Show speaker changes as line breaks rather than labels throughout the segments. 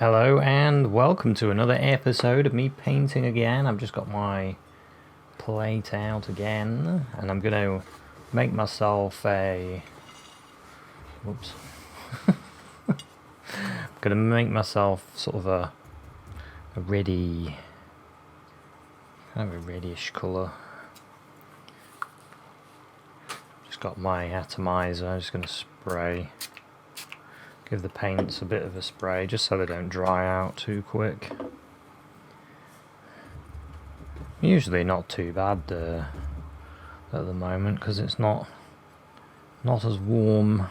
Hello and welcome to another episode of me painting again. I've just got my plate out again and I'm going to make myself a... Whoops. I'm going to make myself sort of a ready... kind of a reddish colour. Just got my atomizer, I'm just going to spray. Give the paints a bit of a spray just so they don't dry out too quick. Usually not too bad at the moment because it's not as warm.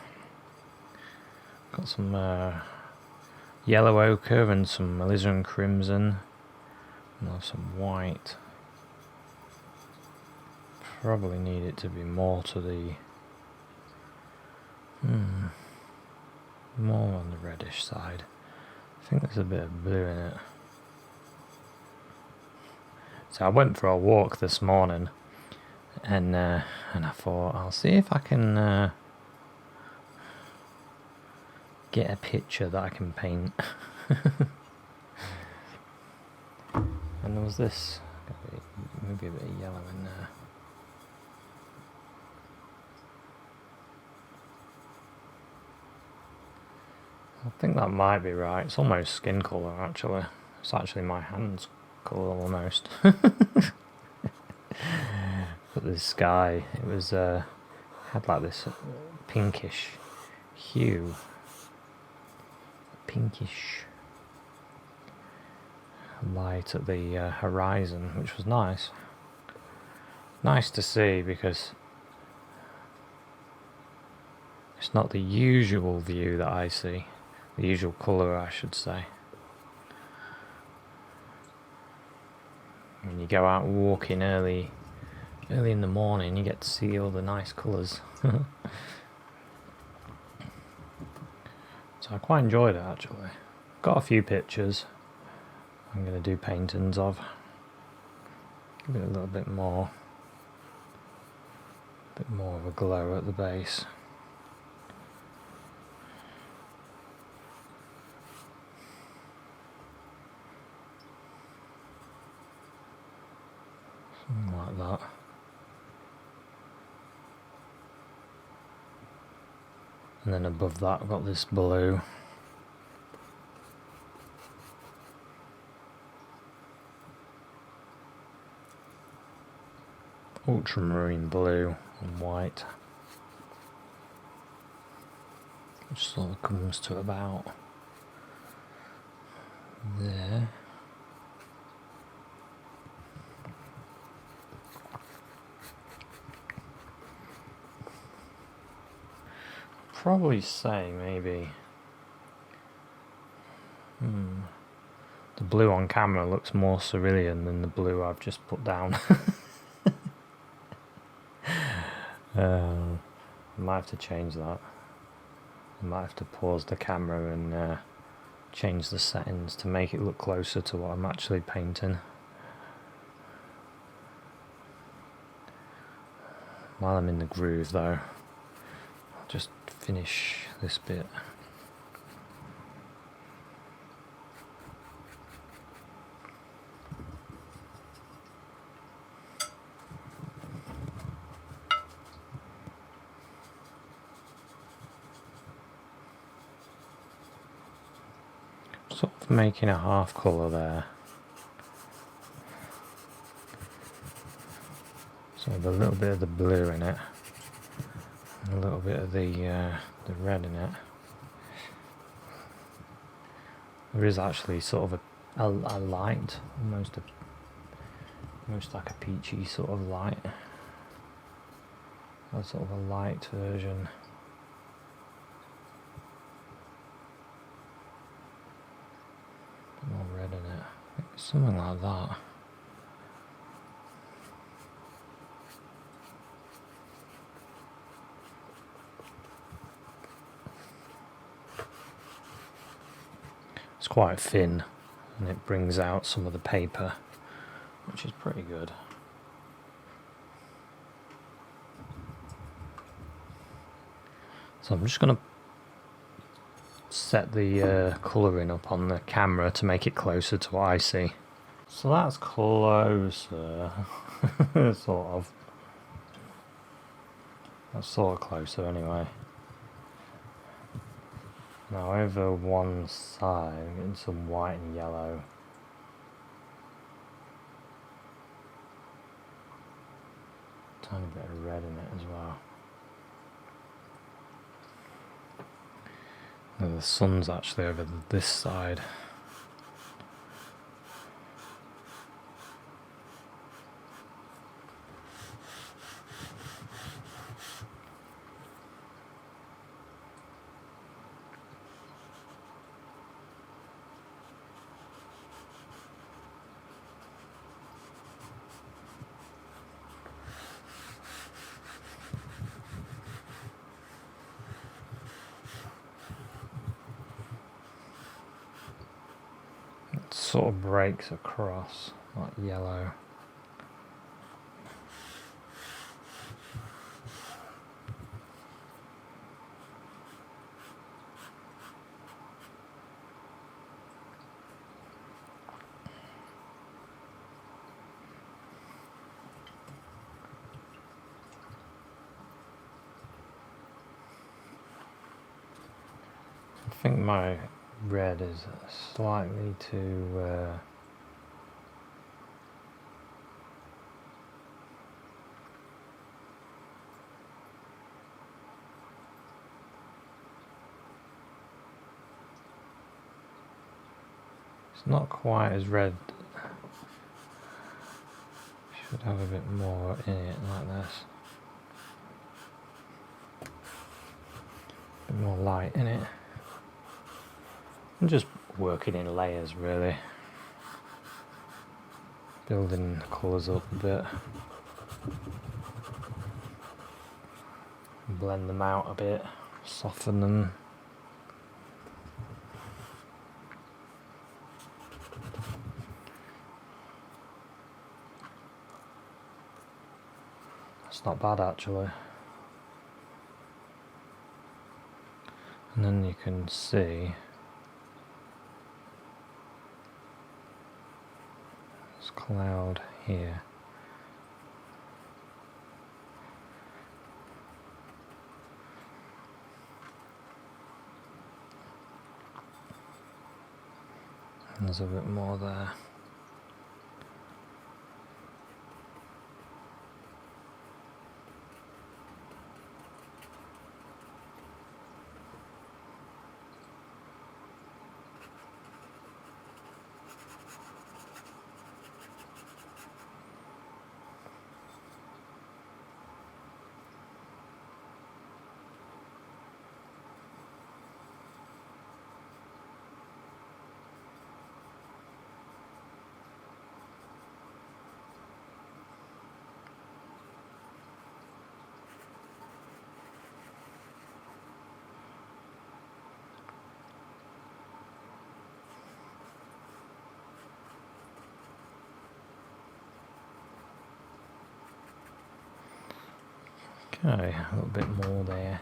Got some yellow ochre and some alizarin crimson and I'll have some white. Probably need it to be more to the more on the reddish side. I think there's a bit of blue in it. So I went for a walk this morning and I thought I'll see if I can get a picture that I can paint. And there was this, maybe a bit of yellow in there. I think that might be right. It's almost skin colour actually. It's actually my hand's colour almost. But this sky, it was had like this pinkish hue. Pinkish light at the horizon, which was nice. Nice to see because it's not the usual view that I see. The usual colour, I should say. When you go out walking early in the morning, you get to see all the nice colours. So I quite enjoyed it actually. Got a few pictures I'm going to do paintings of. Give it a little bit more of a glow at the base. Like that. And then above that I've got this blue. Ultramarine blue and white. Which sort of comes to about there. Probably say maybe the blue on camera looks more cerulean than the blue I've just put down. I might have to change that. I might have to pause the camera and change the settings to make it look closer to what I'm actually painting. While I'm in the groove though, I'll just finish this bit. Sort of making a half colour there. So with a little bit of the blue in it. A little bit of the red in it. There is actually sort of a light, almost like a peachy sort of light. A sort of a light version. More red in it. I think something like that. It's quite thin and it brings out some of the paper, which is pretty good. So I'm just going to set the colouring up on the camera to make it closer to what I see. So that's closer, sort of. That's sort of closer anyway. Now over one side, I'm getting some white and yellow. Tiny bit of red in it as well. And the sun's actually over this side. Sort of breaks across like yellow. I think my red is slightly too it's not quite as red. Should have a bit more in it like this. A bit more light in it. I'm just working in layers really. Building colours up a bit. Blend them out a bit. Soften them. It's not bad actually. And then you can see this cloud here. And there's a bit more there. Okay, a little bit more there.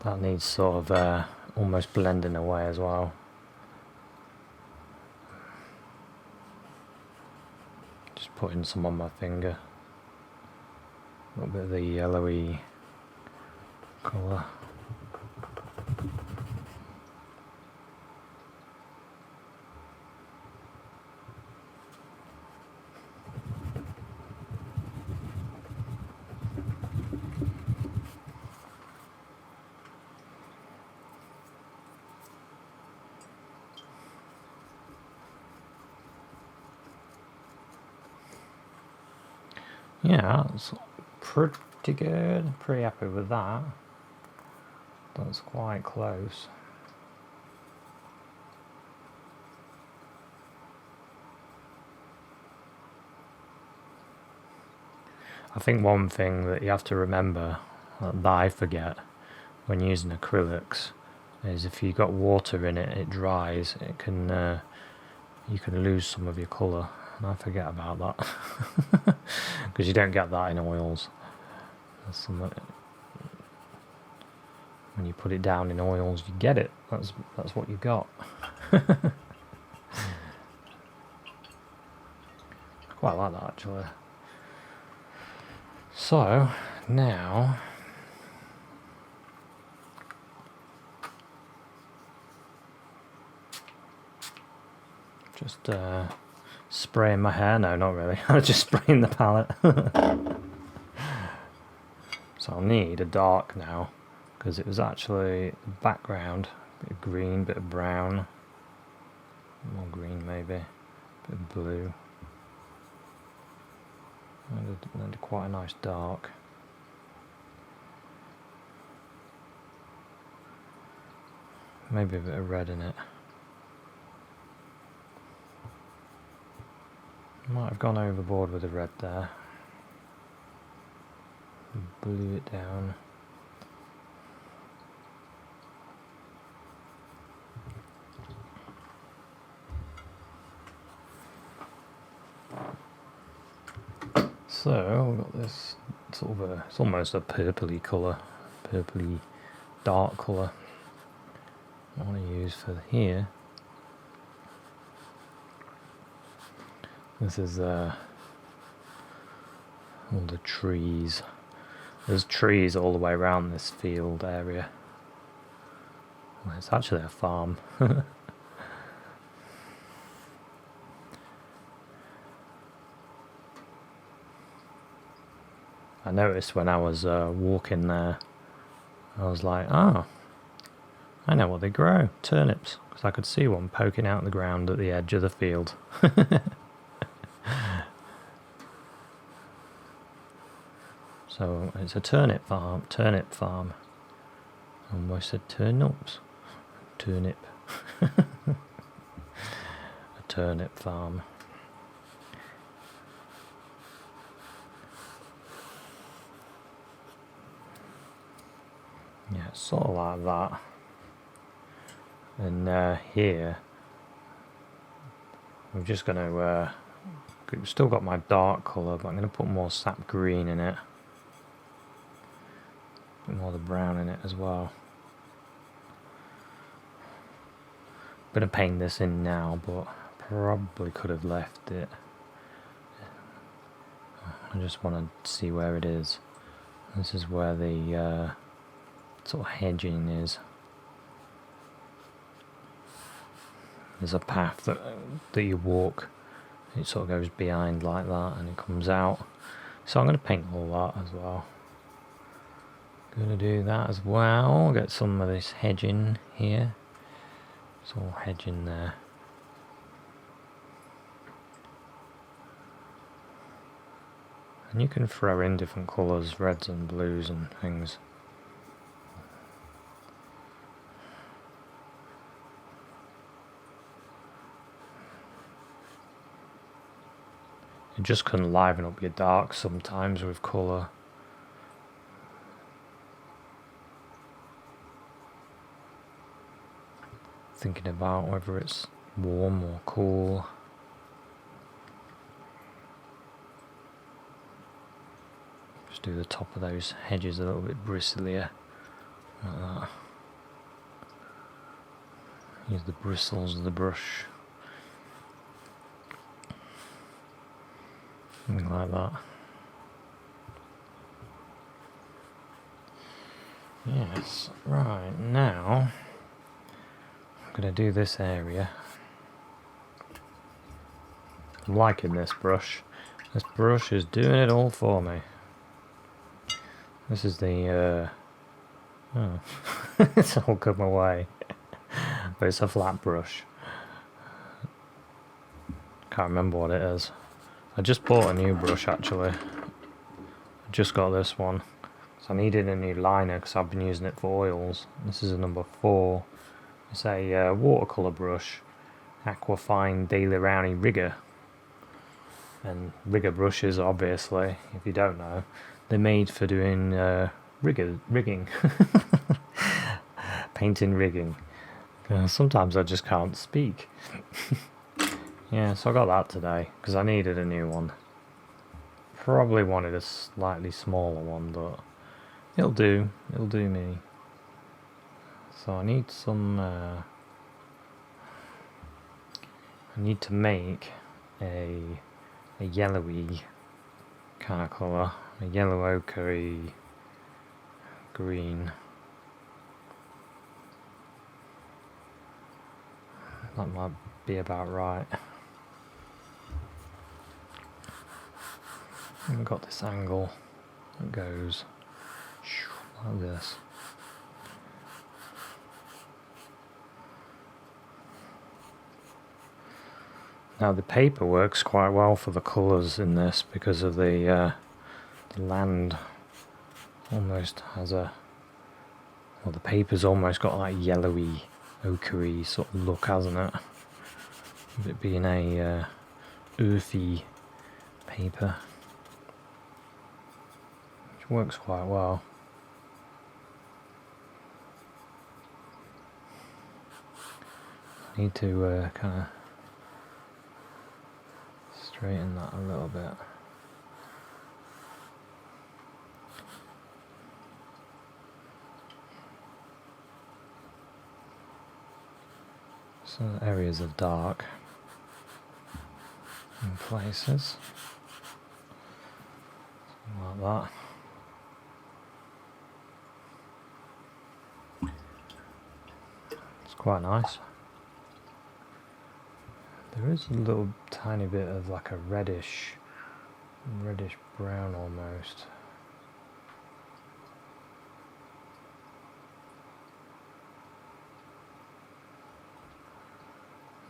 That needs sort of almost blending away as well. Just putting some on my finger. A little bit of the yellowy colour. Yeah, that's pretty good. Pretty happy with that. That's quite close. I think one thing that you have to remember, that I forget when using acrylics, is if you've got water in it, it dries. It can you can lose some of your colour. And I forget about that because you don't get that in oils. when you put it down in oils, you get it. That's what you got. Quite like that actually. So now just spraying my hair. No, not really. I was just spraying the palette. So I'll need a dark now, because it was actually the background, bit of green, bit of brown, more green maybe, bit of blue, and quite a nice dark. Maybe a bit of red in it. Might have gone overboard with the red there. Blew it down. So we've got this sort of it's almost a purpley colour, purpley dark colour I want to use for here. This is all the trees. There's trees all the way around this field area. Well, it's actually a farm. I noticed when I was walking there, I was like, oh, I know what they grow, turnips, because I could see one poking out of the ground at the edge of the field. So it's a turnip farm. I almost said turnips. Turnip. A turnip farm. Yeah, it's sort of like that. And here, I'm just going to, still got my dark colour, but I'm going to put more sap green in it. Put more of the brown in it as well. I'm going to paint this in now, but probably could have left it. I just want to see where it is. This is where the sort of hedging is. There's a path that you walk. It sort of goes behind like that and it comes out. So I'm going to paint all that as well. Going to do that as well. Get some of this hedging here. It's all hedging there. And you can throw in different colours, reds and blues and things. You just can liven up your dark sometimes with colour. Thinking about whether it's warm or cool. Just do the top of those hedges a little bit bristlier, like that. Use the bristles of the brush. Something like that. Yes, right, now I'm going to do this area. I'm liking this brush. This brush is doing it all for me. This is the oh, it's all come away. But it's a flat brush. Can't remember what it is. I just bought a new brush actually. I just got this one. So I needed a new liner because I've been using it for oils. This is a number 4. It's a watercolour brush. Aquafine Daily Rowney Rigger. And rigger brushes, obviously, if you don't know, they're made for doing rigging. Painting rigging. Sometimes I just can't speak. Yeah, so I got that today because I needed a new one. Probably wanted a slightly smaller one, but it'll do. It'll do me. So I need some, I need to make a yellowy kind of colour, a yellow ochre green. That might be about right. We've got this angle that goes like this. Now the paper works quite well for the colours in this because of the land almost has a, well, the paper's almost got that yellowy, ochre sort of look, hasn't it? With it being a earthy paper, which works quite well. I need to kind of straighten that a little bit. So areas of dark in places, something like that. It's quite nice. There is a little tiny bit of like a reddish brown almost.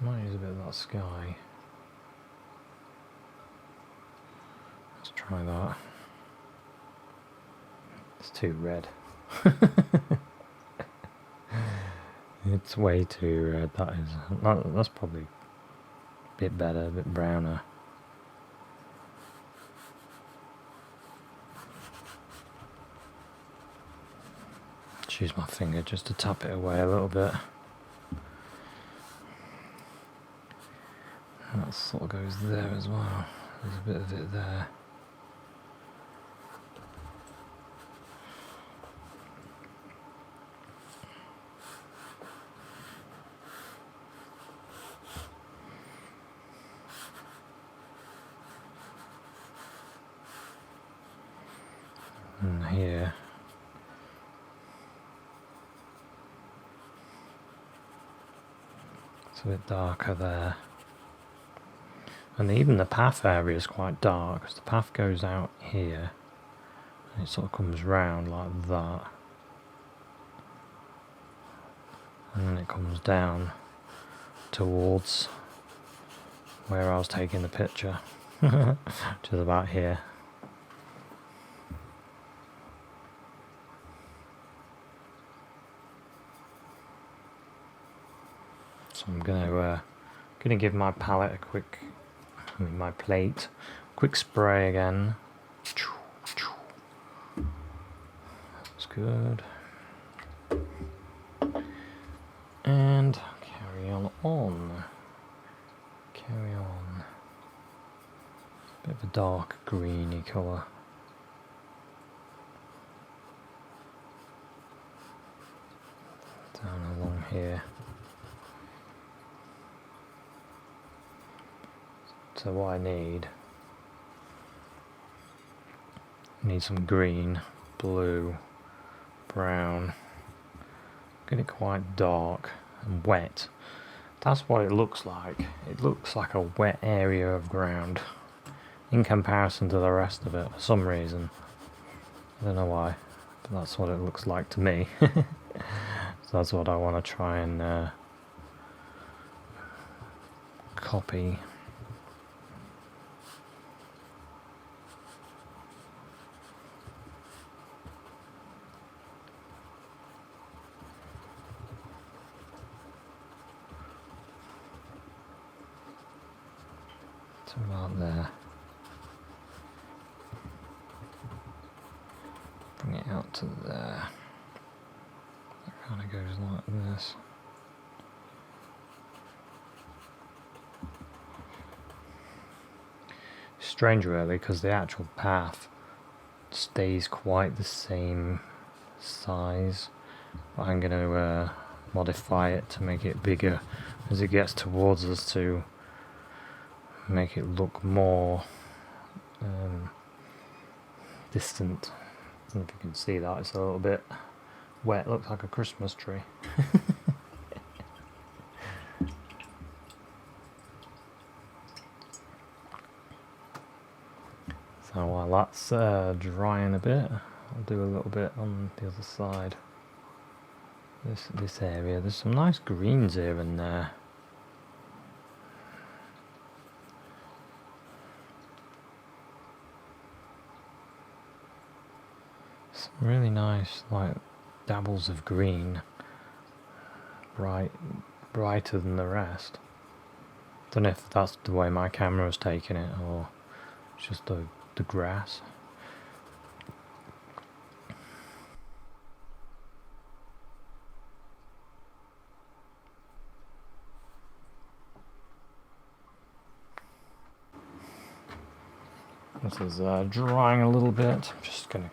Might use a bit of that sky. Let's try that. It's too red. It's way too red. That's probably a bit better, a bit browner. Just use my finger just to tap it away a little bit. And that sort of goes there as well. There's a bit of it there. And here. It's a bit darker there. And even the path area is quite dark, because the path goes out here, and it sort of comes round like that. And then it comes down towards where I was taking the picture, which is about here. So I'm gonna give my palette a quick, my plate, quick spray again. That's good. And carry on. Carry on. Bit of a dark greeny colour. Down along here. So what I need some green, blue, brown. Get it quite dark and wet. That's what it looks like. It looks like a wet area of ground in comparison to the rest of it for some reason. I don't know why, but that's what it looks like to me. So that's what I want to try and copy. About there. Bring it out to there. That kind of goes like this. Strange really, because the actual path stays quite the same size I'm going to modify it to make it bigger as it gets towards us, to make it look more distant. I don't know if you can see that, it's a little bit wet, it looks like a Christmas tree. So while that's drying a bit, I'll do a little bit on the other side. This area, there's some nice greens here and there. Some really nice, like, dabbles of green, brighter than the rest. Don't know if that's the way my camera's taking it or it's just the grass. This is drying a little bit. I'm just going to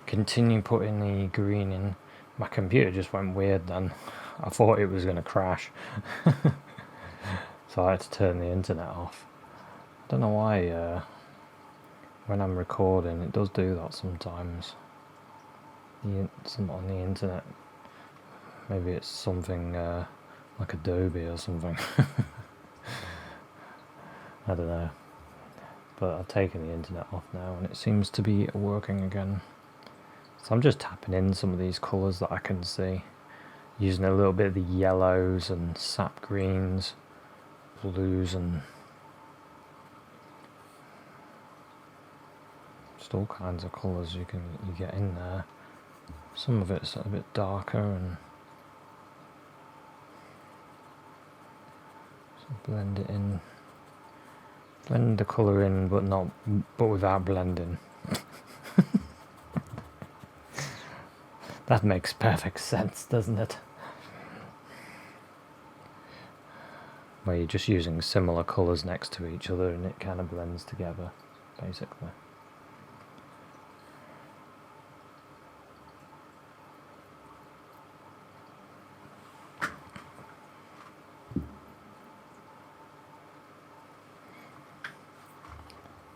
continue putting the green in. My computer just went weird then. I thought it was going to crash. So I had to turn the internet off. I don't know why when I'm recording it does do that sometimes. Something on the internet. Maybe it's something like Adobe or something. I don't know. But I've taken the internet off now and it seems to be working again. So I'm just tapping in some of these colours that I can see, using a little bit of the yellows and sap greens, blues, and just all kinds of colours you get in there. Some of it's a bit darker and blend it in. Blend the colour in, but without blending. That makes perfect sense, doesn't it? Where you're just using similar colours next to each other and it kind of blends together, basically.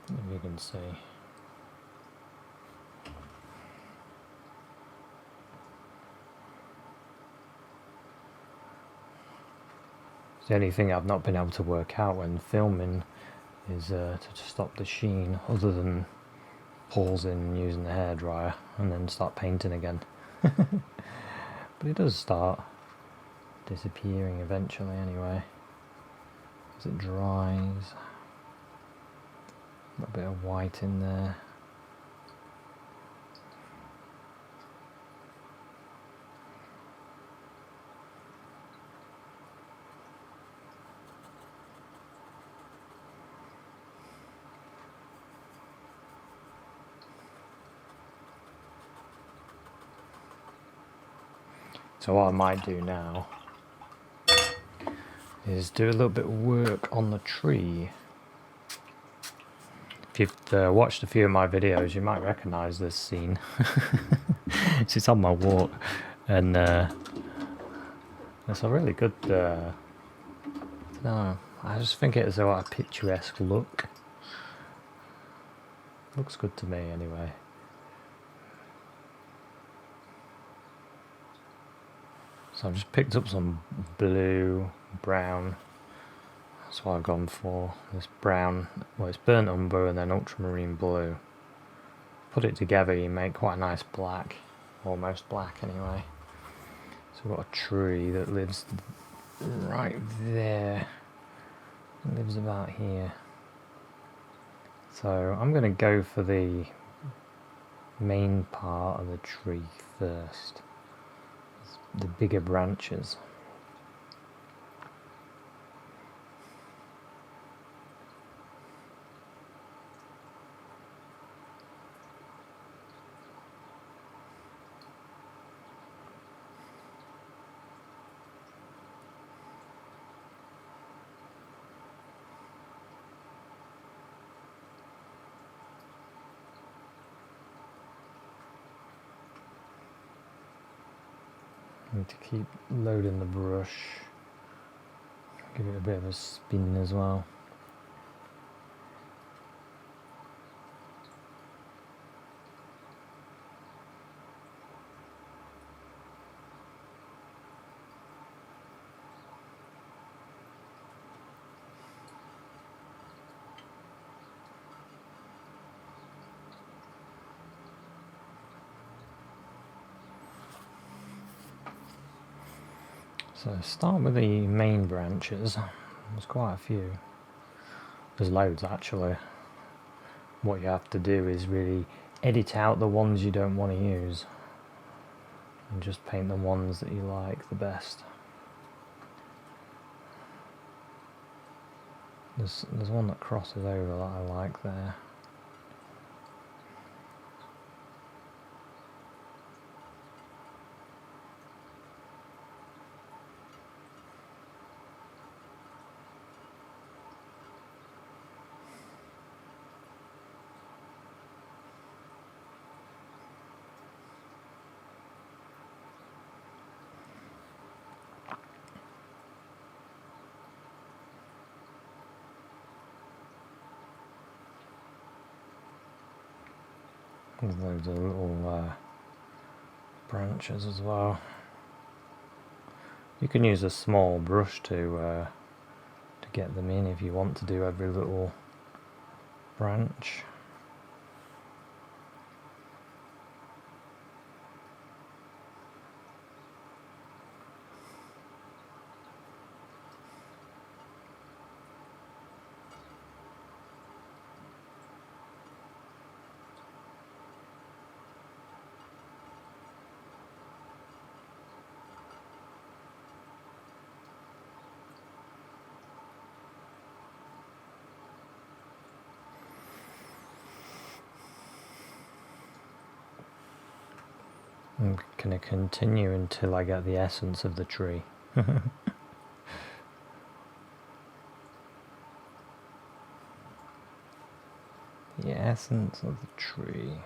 If you can see. The only thing I've not been able to work out when filming is to stop the sheen, other than pausing using the hairdryer and then start painting again. But it does start disappearing eventually anyway, as it dries. A bit of white in there. So what I might do now is do a little bit of work on the tree. If you've watched a few of my videos, you might recognise this scene. It's on my walk, and it's a really good. No, I just think it has a picturesque look. Looks good to me, anyway. So I've just picked up some blue, brown. That's what I've gone for. This brown, well, it's burnt umber and then ultramarine blue. Put it together, you make quite a nice black, almost black anyway. So we've got a tree that lives right there. It lives about here. So I'm going to go for the main part of the tree first. The bigger branches. Need to keep loading the brush. Give it a bit of a spin as well. So start with the main branches. There's quite a few. There's loads actually. What you have to do is really edit out the ones you don't want to use and just paint the ones that you like the best. There's one that crosses over that I like there. There's loads of little branches as well. You can use a small brush to get them in if you want to do every little branch. I'm going to continue until I get the essence of the tree. The essence of the tree.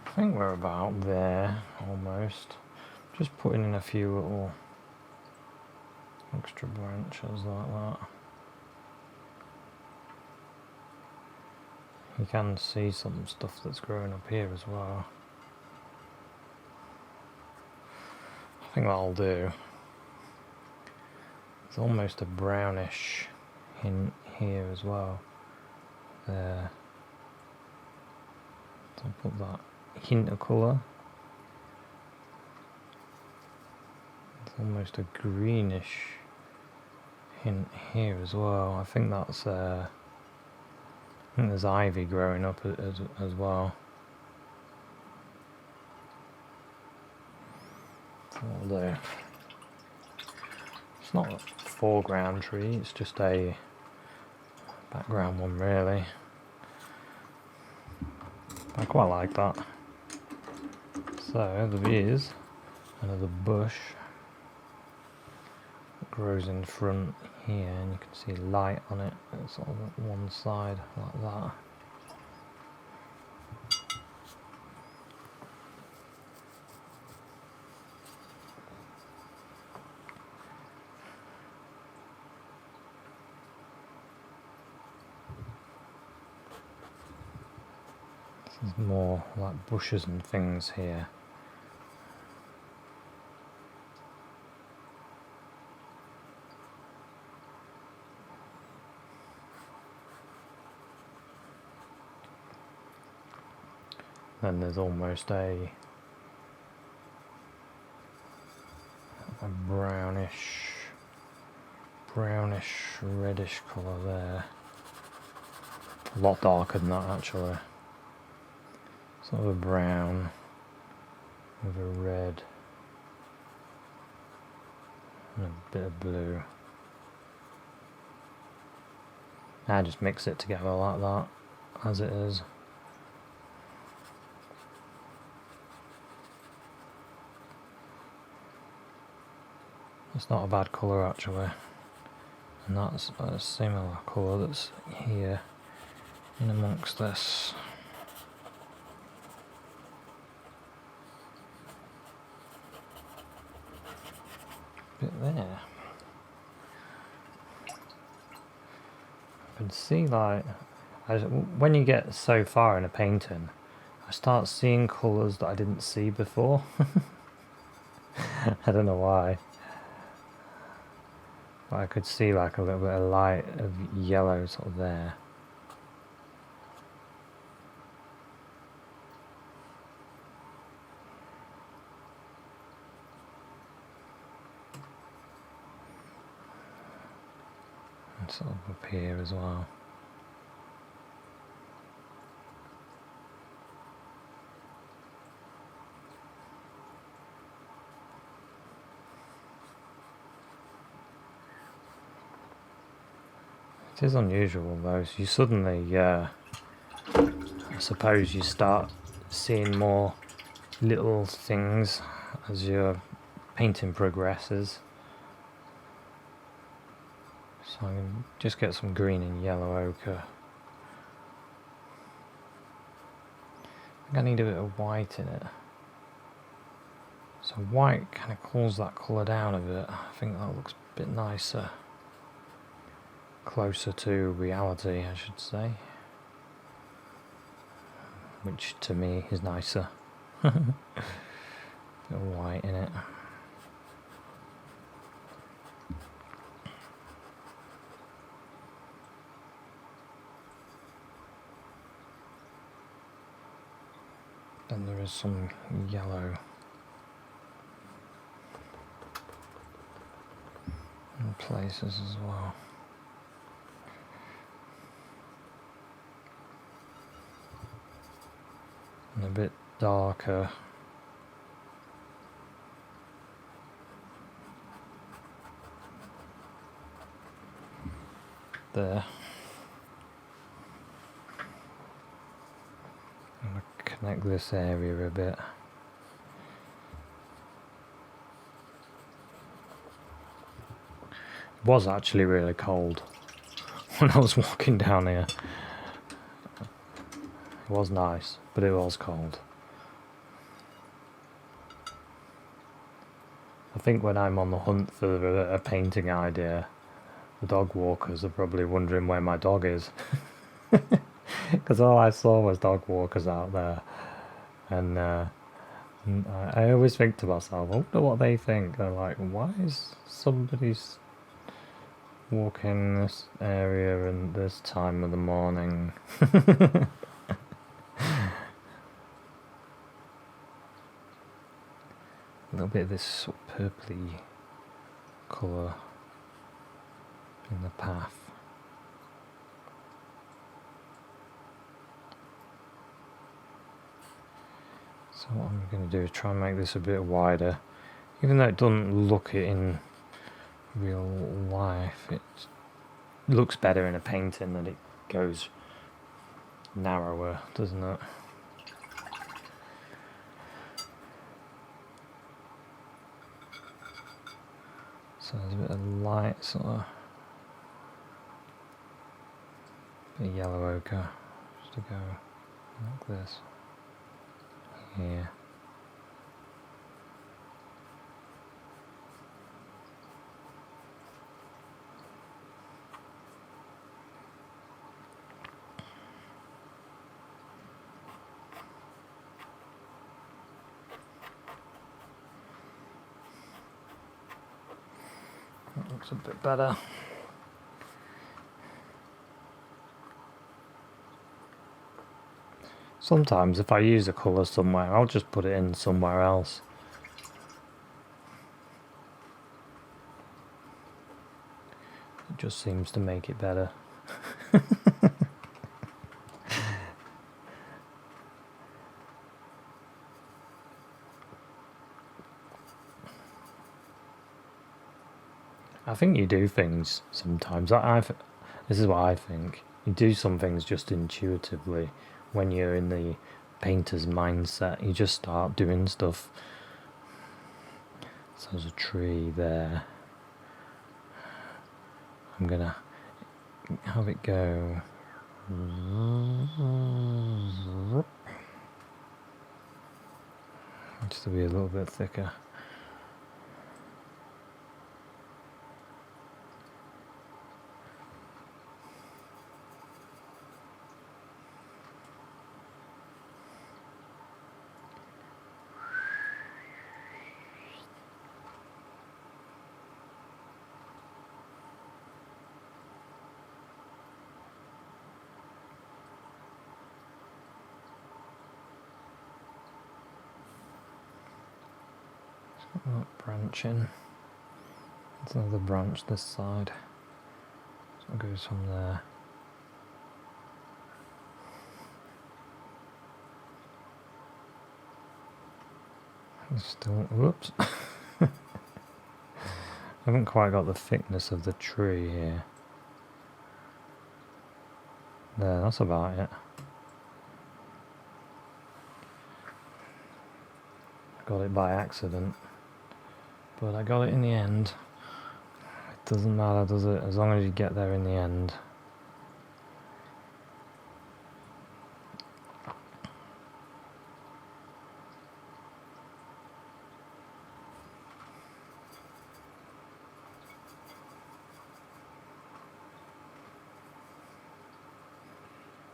I think we're about there, almost. Just putting in a few little extra branches like that. You can see some stuff that's growing up here as well. I think that'll do. It's almost a brownish hint here as well. There. So I'll put that hint of colour. It's almost a greenish hint here as well. I think that's I think there's ivy growing up as well. So what I'll do. It's not a foreground tree, it's just a background one really. I quite like that. So there is another bush that grows in front here, and you can see light on it. It's on one side like that. There's more like bushes and things here. Then there's almost a brownish reddish colour there. A lot darker than that actually. Sort of a brown with a red and a bit of blue. I just mix it together like that as it is. It's not a bad colour actually, and that's a similar colour that's here in amongst this. Bit there. I can see like, when you get so far in a painting, I start seeing colours that I didn't see before. I don't know why. But I could see like a little bit of light of yellow sort of there. And sort of up here as well. It is unusual though, so you suddenly, I suppose you start seeing more little things as your painting progresses. So I can just get some green and yellow ochre. I think I need a bit of white in it. So white kind of cools that colour down a bit. I think that looks a bit nicer. Closer to reality, I should say. Which to me is nicer. Bit of white in it. Then there is some yellow in places as well. And a bit darker there. I'm going to connect this area a bit. It was actually really cold when I was walking down here. It was nice, but it was cold. I think when I'm on the hunt for a painting idea, the dog walkers are probably wondering where my dog is. Because all I saw was dog walkers out there. And I always think to myself, I wonder what they think. They're like, why is somebody walking this area in this time of the morning? A little bit of this sort of purpley colour in the path. So what I'm going to do is try and make this a bit wider. Even though it doesn't look it in real life, it looks better in a painting that it goes narrower, doesn't it? So there's a bit of light, sort of bit of yellow ochre, just to go like this. Here. Looks a bit better. Sometimes if I use a colour somewhere, I'll just put it in somewhere else. It just seems to make it better. I think you do things sometimes. This is what I think. You do some things just intuitively when you're in the painter's mindset. You just start doing stuff. So there's a tree there. I'm gonna have it go. Just to be a little bit thicker. Branching. There's another branch this side. So it goes from there. Still, whoops. I haven't quite got the thickness of the tree here. There, that's about it. Got it by accident, but I got it in the end. It doesn't matter, does it? As long as you get there in the end.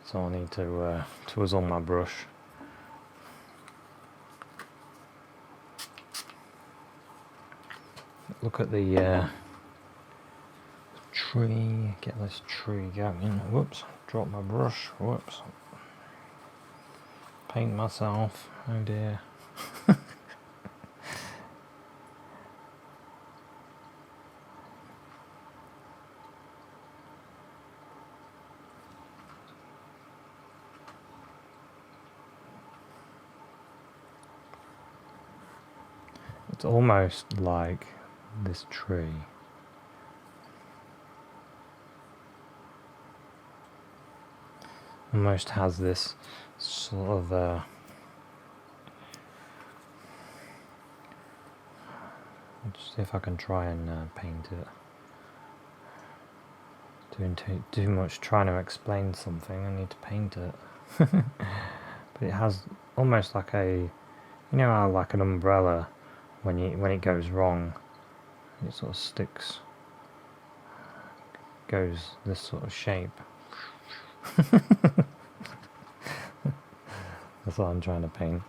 So I need to twizzle my brush. Look at the tree, get this tree going. Whoops, drop my brush, whoops. Paint myself, oh dear. It's almost like this tree. Almost has this sort of let's see if I can try and paint it. Doing too much trying to explain something, I need to paint it. But it has almost like a, you know how like an umbrella, when it goes wrong, it sort of sticks, goes this sort of shape. That's what I'm trying to paint.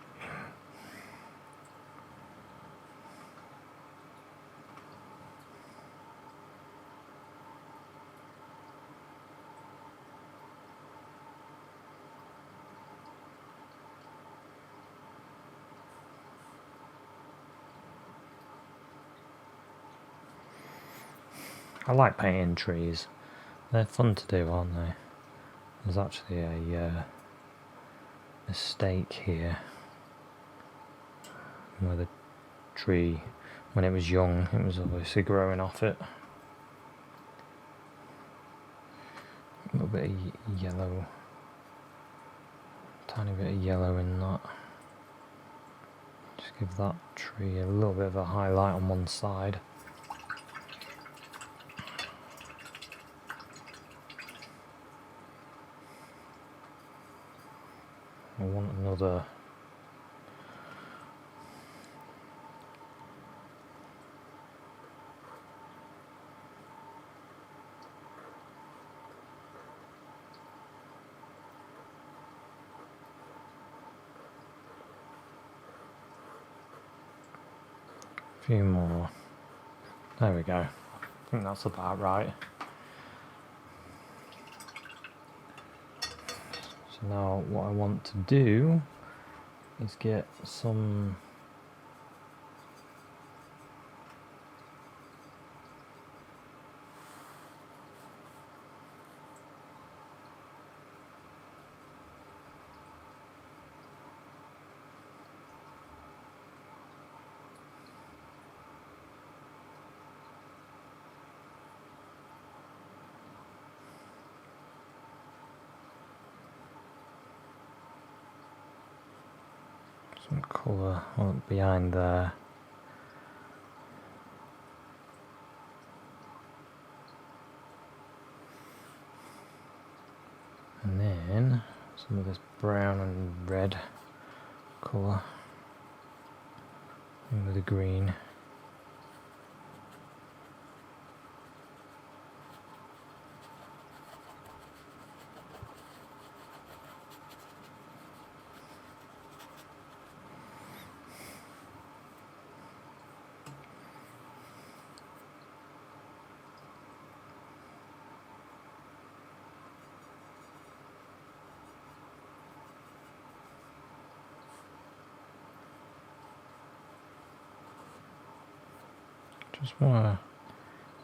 I like painting trees. They're fun to do, aren't they? There's actually a mistake here where the tree, when it was young, it was obviously growing off it. A little bit of yellow, tiny bit of yellow in that. Just give that tree a little bit of a highlight on one side. I want another few more. There we go. think that's about right. So now what I want to do is get some colour behind there. And then some of this brown and red colour with the green. Just want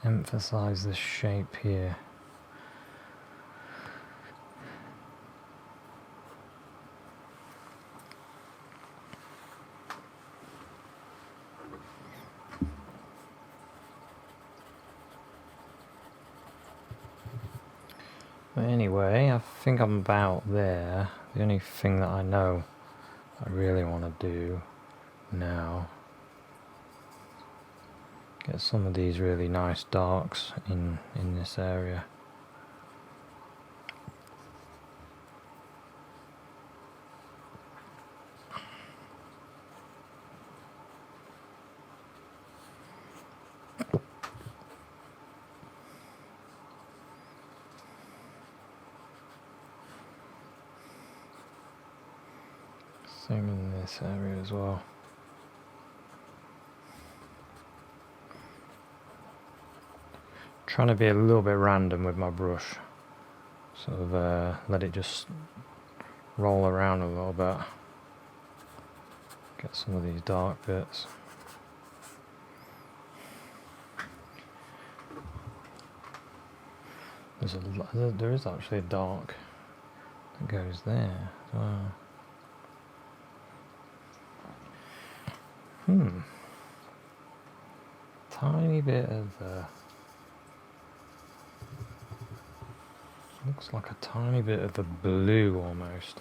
to emphasize this shape here. But anyway, I think I'm about there. The only thing that I know I really want to do now, get some of these really nice darks in this area. Same in this area as well. Trying to be a little bit random with my brush, sort of let it just roll around a little bit, get some of these dark bits. There is actually a dark that goes there as well. Tiny bit of looks like a tiny bit of the blue almost.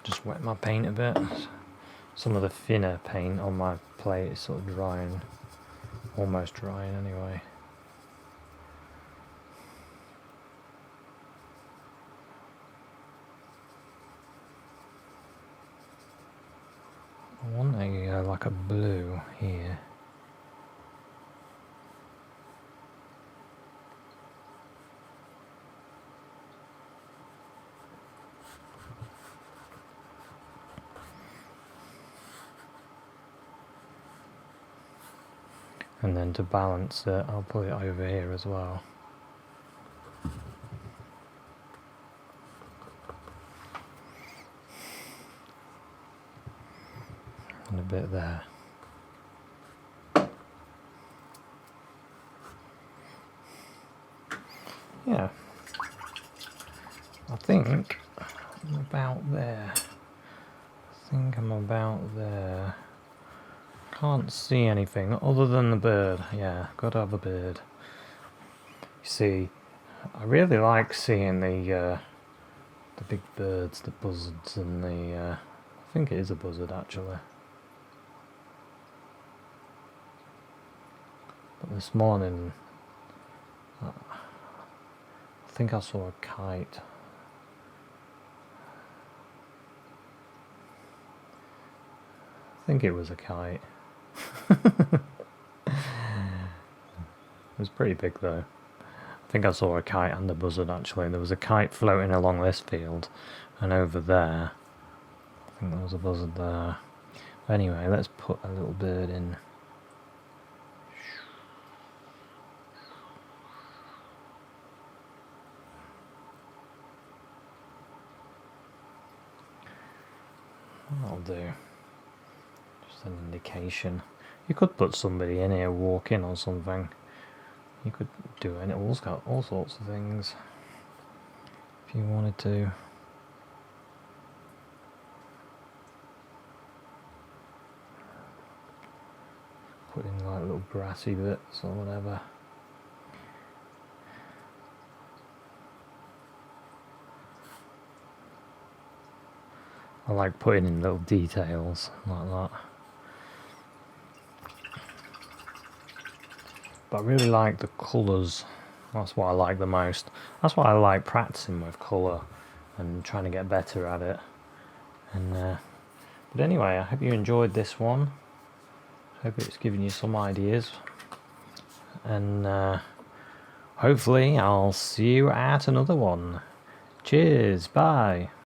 Just wet my paint a bit. Some of the thinner paint on my plate is sort of drying, almost drying anyway. I want a like a blue here. And then to balance it, I'll put it over here as well. And a bit there. Yeah. I think I'm about there. Can't see anything other than the bird. Yeah, gotta have a bird. You see, I really like seeing the big birds, the buzzards, and I think it is a buzzard actually. But this morning, I think I saw a kite. I think it was a kite. It was pretty big though. I think I saw a kite and a buzzard actually. There was a kite floating along this field, and over there, I think there was a buzzard there. But anyway, let's put a little bird in That'll do. Just an indication. You could put somebody in here walking or something. You could do it. It's got all sorts of things if you wanted to. Put in like little grassy bits or whatever. I like putting in little details like that. But I really like the colours. That's what I like the most. That's why I like practicing with colour and trying to get better at it. And but anyway, I hope you enjoyed this one. Hope it's given you some ideas. And hopefully I'll see you at another one. Cheers, bye.